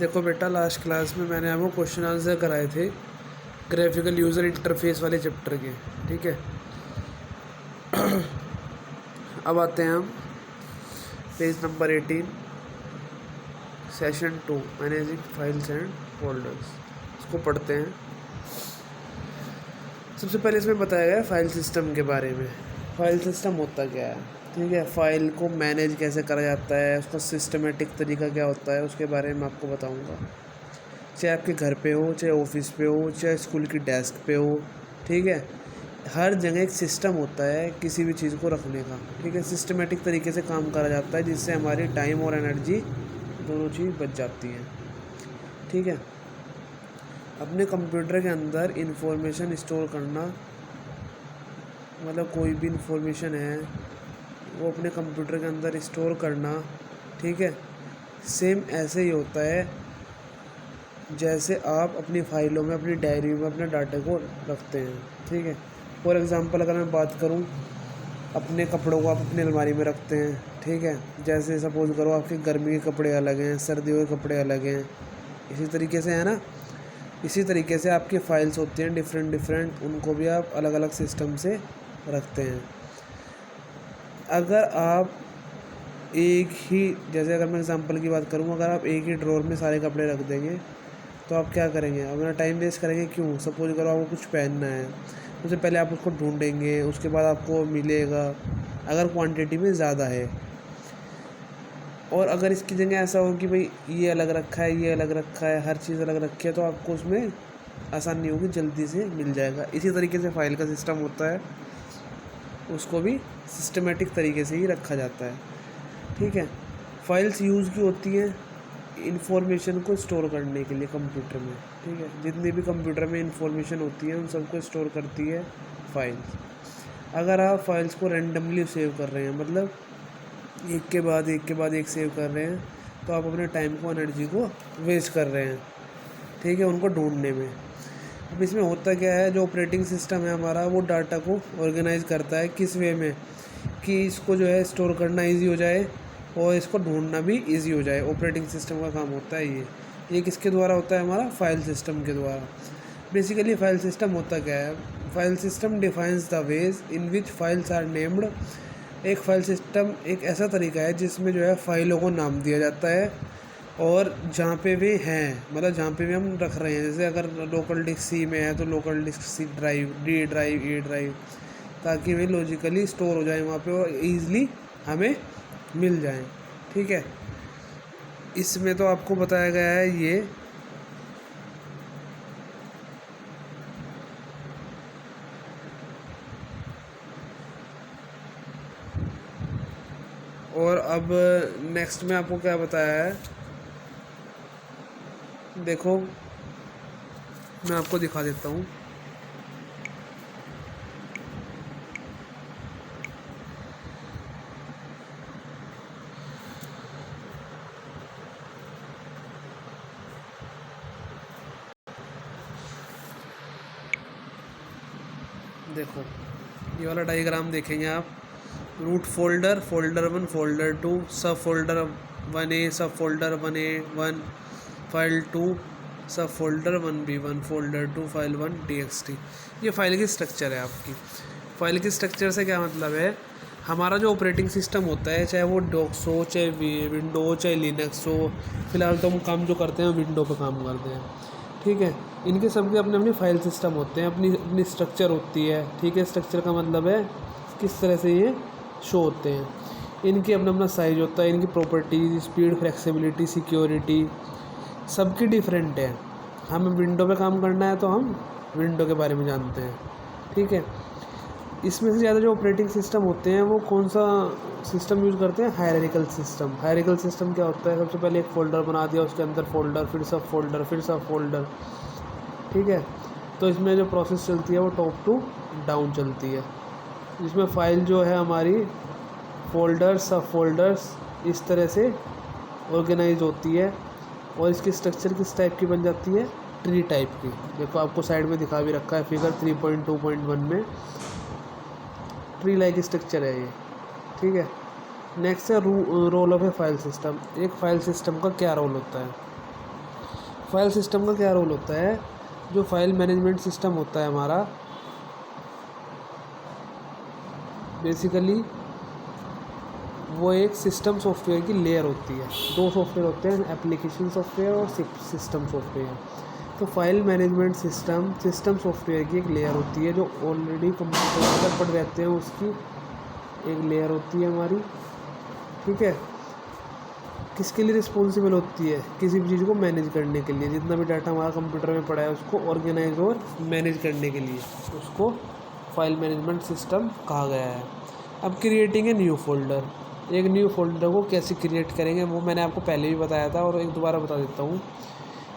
देखो बेटा, last class में मैंने आपको क्वेश्चन आंसर कराए थे ग्राफिकल यूज़र इंटरफेस वाले चैप्टर के। ठीक है, अब आते हैं हम page number 18, session 2, managing files and folders. इसको पढ़ते हैं। सबसे पहले इसमें बताया गया है फाइल सिस्टम के बारे में। फाइल सिस्टम होता क्या है? ठीक है, फाइल को मैनेज कैसे करा जाता है, उसका सिस्टमेटिक तरीका क्या होता है, उसके बारे में आपको बताऊंगा। चाहे आपके घर पे हो, चाहे ऑफिस पे हो, चाहे स्कूल की डेस्क पे हो, ठीक है, हर जगह एक सिस्टम होता है किसी भी चीज़ को रखने का। ठीक है, सिस्टमेटिक तरीके से काम करा जाता है जिससे हमारी टाइम और एनर्जी दोनों चीज़ बच जाती हैं। ठीक है, अपने कंप्यूटर के अंदर इंफॉर्मेशन स्टोर करना, मतलब कोई भी इंफॉर्मेशन है वो अपने कंप्यूटर के अंदर स्टोर करना, ठीक है, सेम ऐसे ही होता है जैसे आप अपनी फ़ाइलों में, अपनी डायरी में अपने डाटा को रखते हैं। ठीक है, फॉर एग्ज़ाम्पल अगर मैं बात करूं, अपने कपड़ों को आप अपनी अलमारी में रखते हैं। ठीक है, जैसे सपोज़ करो आपके गर्मी के कपड़े अलग हैं, सर्दियों के कपड़े अलग हैं, इसी तरीके से है ना। इसी तरीके से आपकी फ़ाइल्स होती हैं डिफरेंट, उनको भी आप अलग अलग सिस्टम से रखते हैं। अगर आप एक ही, जैसे अगर मैं एग्ज़ाम्पल की बात करूँ, अगर आप एक ही ड्रॉर में सारे कपड़े रख देंगे तो आप क्या करेंगे? अपना टाइम वेस्ट करेंगे। क्यों? सपोज करो आपको कुछ पहनना है, सबसे पहले आप उसको ढूंढेंगे, उसके बाद आपको मिलेगा अगर क्वांटिटी में ज़्यादा है। और अगर इसकी जगह ऐसा हो कि भाई ये अलग रखा है, ये अलग रखा है, हर चीज़ अलग रखी है, तो आपको उसमें आसानी होगी, जल्दी से मिल जाएगा। इसी तरीके से फ़ाइल का सिस्टम होता है, उसको भी सिस्टमेटिक तरीके से ही रखा जाता है। ठीक है, फाइल्स यूज़ की होती हैं इंफॉर्मेशन को स्टोर करने के लिए कंप्यूटर में। ठीक है, जितनी भी कंप्यूटर में इंफॉर्मेशन होती है उन सबको स्टोर करती है फाइल्स। अगर आप फाइल्स को रैंडमली सेव कर रहे हैं, मतलब एक के बाद एक सेव कर रहे हैं, तो आप अपने टाइम को, एनर्जी को वेस्ट कर रहे हैं। ठीक है, उनको ढूंढने में। अब इसमें होता क्या है, जो ऑपरेटिंग सिस्टम है हमारा, वो डाटा को ऑर्गेनाइज करता है किस वे में, कि इसको जो है स्टोर करना ईजी हो जाए और इसको ढूंढना भी इजी हो जाए। ऑपरेटिंग सिस्टम का काम होता है ये किसके द्वारा होता है? हमारा फाइल सिस्टम के द्वारा। बेसिकली फाइल सिस्टम होता क्या है? File system defines the ways in which files are named. एक फाइल सिस्टम एक ऐसा तरीका है जिसमें जो है फाइलों को नाम दिया जाता है, और जहाँ पे भी हैं, मतलब जहाँ पे भी हम रख रहे हैं, जैसे अगर लोकल डिस्क सी में है तो local disk C drive, D drive, E drive, ताकि वे लॉजिकली स्टोर हो जाए वहाँ पे और ईज़िली हमें मिल जाएं। ठीक है, इसमें तो आपको बताया गया है ये। और अब नेक्स्ट में आपको क्या बताया है, देखो मैं आपको दिखा देता हूँ। देखो ये वाला डायग्राम देखेंगे आप। रूट फोल्डर, फोल्डर 1, फोल्डर 2, सब फोल्डर 1A, सब फोल्डर 1A1, फाइल 2, सब folder 1B1, folder 2, file 1, txt। ये फाइल की स्ट्रक्चर है आपकी। फाइल की स्ट्रक्चर से क्या मतलब है? हमारा जो ऑपरेटिंग सिस्टम होता है, चाहे वो डॉक्स हो, चाहे विंडो हो, चाहे लिनक्स हो, फिलहाल तो हम काम जो करते हैं विंडो पर काम करते हैं। ठीक है, इनके सबके अपने अपने फाइल सिस्टम होते हैं, अपनी अपनी स्ट्रक्चर होती है। ठीक है, स्ट्रक्चर का मतलब है किस तरह से ये शो होते हैं। इनकी अपना अपना साइज होता है, इनकी प्रॉपर्टीज, स्पीड, फ्लेक्सिबिलिटी, सिक्योरिटी सबकी डिफरेंट है। हमें विंडो पे काम करना है तो हम विंडो के बारे में जानते हैं। ठीक है, इसमें से ज़्यादा जो ऑपरेटिंग सिस्टम होते हैं वो कौन सा सिस्टम यूज़ करते हैं? Hierarchical system. हायरार्किकल सिस्टम क्या होता है? सबसे पहले एक फ़ोल्डर बना दिया, उसके अंदर फ़ोल्डर, फिर सब फोल्डर, फिर सब फोल्डर। ठीक है, तो इसमें जो प्रोसेस चलती है वो टॉप टू डाउन चलती है, जिसमें फ़ाइल जो है हमारी फ़ोल्डर्स, सब फोल्डर्स इस तरह से ऑर्गेनाइज होती है। और इसकी स्ट्रक्चर किस टाइप की बन जाती है? ट्री टाइप की। देखो आपको साइड में दिखा भी रखा है फिगर 3.2.1 में, ट्री लाइक स्ट्रक्चर है ये। ठीक है, नेक्स्ट है role of a file system. एक फाइल सिस्टम का क्या रोल होता है? फाइल सिस्टम का क्या रोल होता है? जो फाइल मैनेजमेंट सिस्टम होता है हमारा, बेसिकली वो एक सिस्टम सॉफ्टवेयर की लेयर होती है। दो सॉफ्टवेयर होते हैं, एप्लीकेशन सॉफ्टवेयर और सिस्टम सॉफ्टवेयर। तो फाइल मैनेजमेंट सिस्टम सॉफ्टवेयर की एक लेयर होती है, जो ऑलरेडी कंप्यूटर पर पड़ रहते हैं, उसकी एक लेयर होती है हमारी, ठीक है। किसके लिए रिस्पॉन्सिबल होती है? किसी भी चीज़ को मैनेज करने के लिए, जितना भी डाटा हमारा कंप्यूटर में पड़ा है उसको ऑर्गेनाइज और मैनेज करने के लिए उसको फाइल मैनेजमेंट सिस्टम कहा गया है। अब क्रिएटिंग ए न्यू फोल्डर, एक न्यू फोल्डर को कैसे क्रिएट करेंगे वो मैंने आपको पहले भी बताया था और एक दोबारा बता देता हूँ।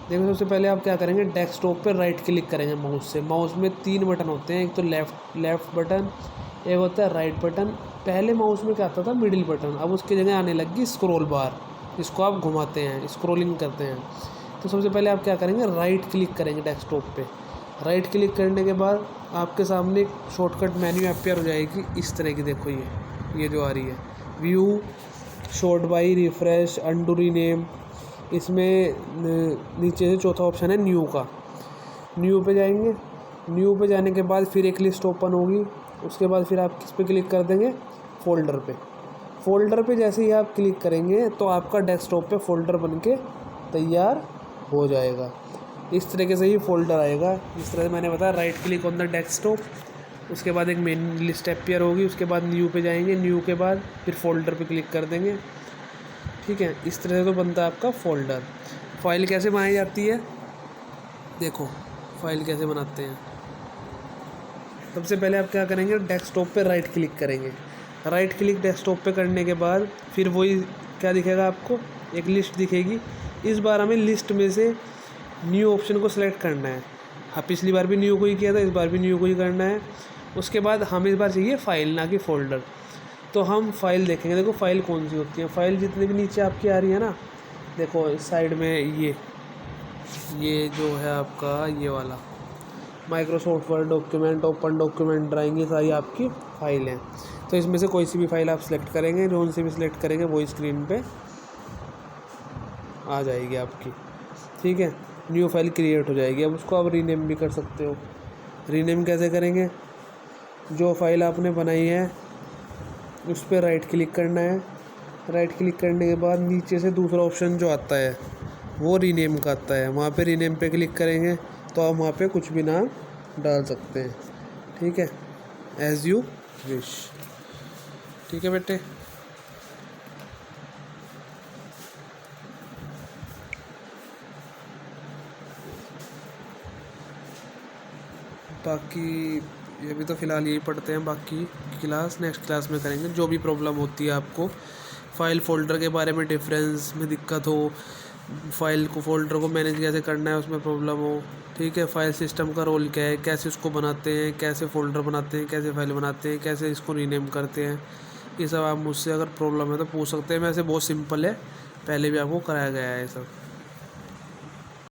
देखो, सबसे पहले आप क्या करेंगे, डेस्कटॉप पे राइट क्लिक करेंगे माउस से। माउस में 3 बटन होते हैं, एक तो लेफ़्ट बटन, एक होता है राइट बटन। पहले माउस में क्या आता था, मिडिल बटन, अब उसकी जगह आने लगी स्क्रॉल बार, जिसको आप घुमाते हैं, स्क्रॉलिंग करते हैं। तो सबसे पहले आप क्या करेंगे, राइट क्लिक करेंगे डेस्कटॉप पे। राइट क्लिक करने के बाद आपके सामने एक शॉर्टकट मेन्यू अपीयर हो जाएगी इस तरह की। देखो ये जो आ रही है, view, short by, refresh, undo, rename. इसमें नीचे से चौथा ऑप्शन है न्यू का। न्यू पे जाएंगे। न्यू पे जाने के बाद फिर एक लिस्ट ओपन होगी। उसके बाद फिर आप किस पे क्लिक कर देंगे, फोल्डर पे। फोल्डर पे जैसे ही आप क्लिक करेंगे तो आपका डेस्कटॉप पे फोल्डर बन के तैयार हो जाएगा। इस तरीके से ही फोल्डर आएगा, जिस तरह से मैंने बताया। Right click on the desktop, उसके बाद एक मेन लिस्ट अपीयर होगी, उसके बाद न्यू पे जाएंगे, न्यू के बाद फिर फोल्डर पे क्लिक कर देंगे, ठीक है। इस तरह से तो बनता है आपका फोल्डर। फाइल कैसे बनाई जाती है, देखो फाइल कैसे बनाते हैं। सबसे पहले आप क्या करेंगे, डेस्कटॉप पे राइट क्लिक करेंगे। राइट क्लिक डेस्कटॉप पे करने के बाद फिर वही क्या दिखेगा आपको, एक लिस्ट दिखेगी। इस बार हमें लिस्ट में से न्यू ऑप्शन को सिलेक्ट करना है। हाँ, पिछली बार भी न्यू को ही किया था, इस बार भी न्यू को ही करना है। उसके बाद हमें इस बार चाहिए फ़ाइल, ना कि फ़ोल्डर। तो हम फाइल देखेंगे। देखो फाइल कौन सी होती है, फाइल जितने भी नीचे आपकी आ रही है ना, देखो इस साइड में ये जो है आपका ये वाला Microsoft word document, open document, drawing, ये सारी आपकी फ़ाइल हैं। तो इसमें से कोई सी भी फाइल आप सिलेक्ट करेंगे, जो उनसे भी सिलेक्ट करेंगे वही स्क्रीन पे आ जाएगी आपकी, ठीक है। न्यू फाइल क्रिएट हो जाएगी। अब उसको आप रीनेम भी कर सकते हो। रीनेम कैसे करेंगे, जो फाइल आपने बनाई है उस पर राइट क्लिक करना है। राइट क्लिक करने के बाद नीचे से दूसरा ऑप्शन जो आता है वो रीनेम का आता है, वहाँ पे रीनेम पे क्लिक करेंगे तो आप वहाँ पे कुछ भी नाम डाल सकते हैं, ठीक है, एज़ यू विश, ठीक है बेटे। बाकी अभी तो फ़िलहाल यही पढ़ते हैं, बाकी क्लास नेक्स्ट क्लास में करेंगे। जो भी प्रॉब्लम होती है आपको फ़ाइल फ़ोल्डर के बारे में, डिफरेंस में दिक्कत हो, फाइल को फ़ोल्डर को मैनेज कैसे करना है उसमें प्रॉब्लम हो, ठीक है, फाइल सिस्टम का रोल क्या है, कैसे उसको बनाते हैं, कैसे फ़ोल्डर बनाते हैं, कैसे फाइल बनाते हैं, कैसे इसको रीनेम करते हैं, ये सब आप मुझसे अगर प्रॉब्लम है तो पूछ सकते हैं। वैसे बहुत सिंपल है, पहले भी आपको कराया गया है ये सब।